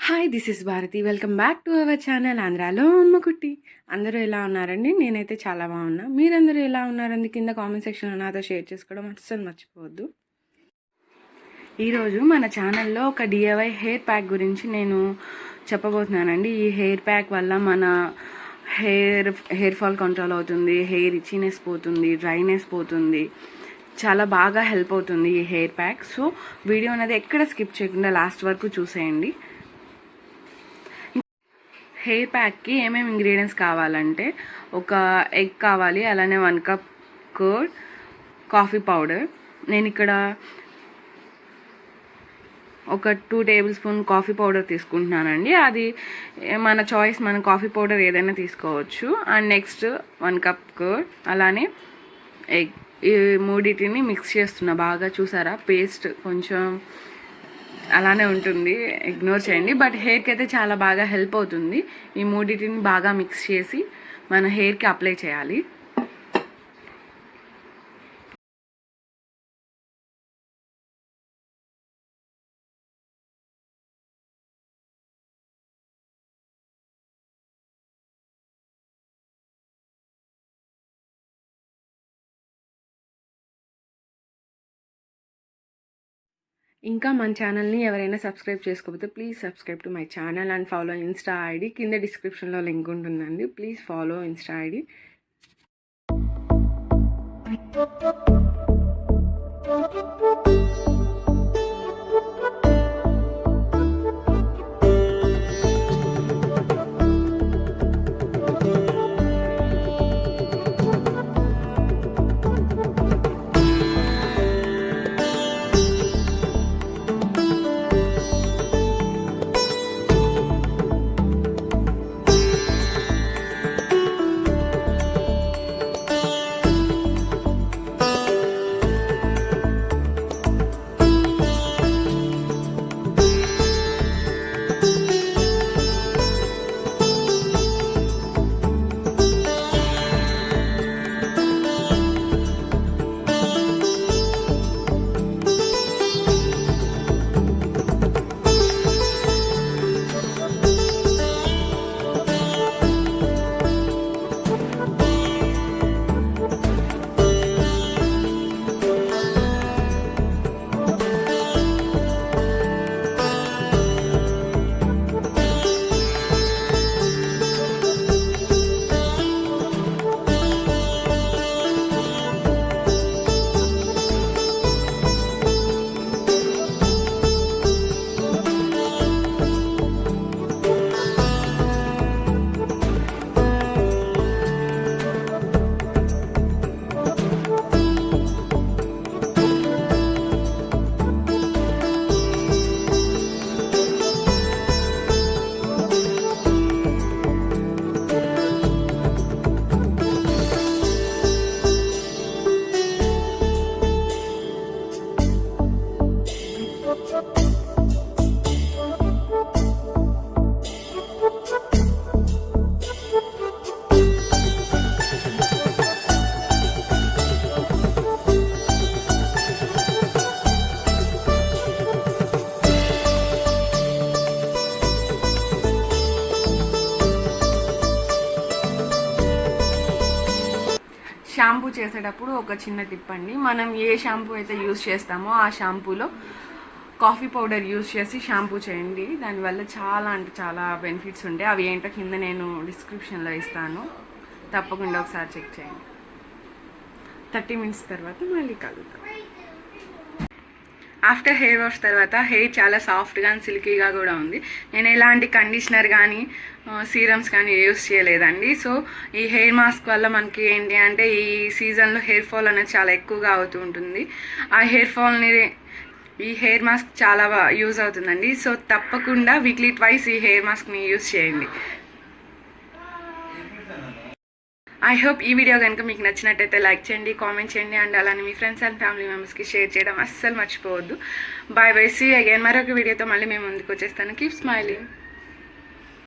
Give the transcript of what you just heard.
Hi, this is Bharati. Welcome back to our channel ఆంధ్రాలో అమ్మకుట్టి. అందరూ ఎలా ఉన్నారండి? నేనైతే చాలా బాగున్నా. మీరందరూ ఎలా ఉన్నారండి? కింద కామెంట్ సెక్షన్లో నాతో షేర్ చేసుకోవడం అస్సలు మర్చిపోవద్దు. ఈరోజు మన ఛానల్లో ఒక డిఐవై హెయిర్ ప్యాక్ గురించి నేను చెప్పబోతున్నానండి. ఈ హెయిర్ ప్యాక్ వల్ల మన హెయిర్ ఫాల్ కంట్రోల్ అవుతుంది, హెయిర్ ఇచ్చినెస్ పోతుంది, డ్రైనెస్ పోతుంది. చాలా బాగా హెల్ప్ అవుతుంది ఈ హెయిర్ ప్యాక్. సో వీడియో అనేది ఎక్కడ స్కిప్ చేయకుండా లాస్ట్ వరకు చూసేయండి. హెయిర్ ప్యాక్కి ఏమేమి ఇంగ్రీడియంట్స్ కావాలంటే, ఒక ఎగ్ కావాలి, అలానే 1 కప్ కర్డ్, కాఫీ పౌడర్. నేను ఇక్కడ ఒక 2 టేబుల్ స్పూన్ కాఫీ పౌడర్ తీసుకుంటున్నానండి. అది మన చాయిస్, మన కాఫీ పౌడర్ ఏదైనా తీసుకోవచ్చు. అండ్ నెక్స్ట్ 1 కప్ కర్డ్, అలానే ఎగ్. ఈ మూడింటిని మిక్స్ చేస్తున్నా బాగా. చూసారా, పేస్ట్ కొంచెం అలానే ఉంటుంది, ఇగ్నోర్ చేయండి. బట్ హెయిర్కి అయితే చాలా బాగా హెల్ప్ అవుతుంది. ఈ మూడింటిని బాగా మిక్స్ చేసి మన హెయిర్కి అప్లై చేయాలి. ఇంకా మన ఛానల్ని ఎవరైనా సబ్స్క్రైబ్ చేసుకోకపోతే please subscribe to my channel and follow Insta ID. కింద డిస్క్రిప్షన్లో లింక్ ఉంటుందండి. Please follow Insta ID. Shampoo చేసేటప్పుడు ఒక చిన్న టిప్ అండి. మనం ఏ షాంపూ అయితే యూజ్ చేస్తామో ఆ షాంపూలో కాఫీ పౌడర్ యూజ్ చేసి షాంపూ చేయండి. దానివల్ల చాలా అంటే చాలా బెనిఫిట్స్ ఉంటాయి. అవి ఏంటో కింద నేను డిస్క్రిప్షన్లో ఇస్తాను, తప్పకుండా ఒకసారి చెక్ చేయండి. 30 మినిట్స్ తర్వాత మళ్ళీ కలుగుతాం. ఆఫ్టర్ హెయిర్ వాష్ తర్వాత హెయిర్ చాలా సాఫ్ట్గా అండ్ సిల్కీగా కూడా ఉంది. నేను ఎలాంటి కండిషనర్ కానీ సీరమ్స్ కానీ యూస్ చేయలేదండి. సో ఈ హెయిర్ మాస్క్ వల్ల మనకి ఏంటి అంటే, ఈ సీజన్లో హెయిర్ ఫాల్ అనేది చాలా ఎక్కువగా అవుతూ ఉంటుంది. ఆ హెయిర్ ఫాల్ని ఈ హెయిర్ మాస్క్ చాలా యూజ్ అవుతుందండి. సో తప్పకుండా వీక్లీ ట్వైస్ ఈ హెయిర్ మాస్క్ని యూజ్ చేయండి. ఐ హోప్ ఈ వీడియో కనుక మీకు నచ్చినట్టయితే లైక్ చేయండి, కామెంట్ చేయండి, అండ్ అలానే మీ ఫ్రెండ్స్ అండ్ ఫ్యామిలీ మెంబర్స్కి షేర్ చేయడం అస్సలు మర్చిపోవద్దు. Bye bye, see again. మరొక వీడియోతో మళ్ళీ మేము ముందుకు వచ్చేస్తాను. Keep smiling.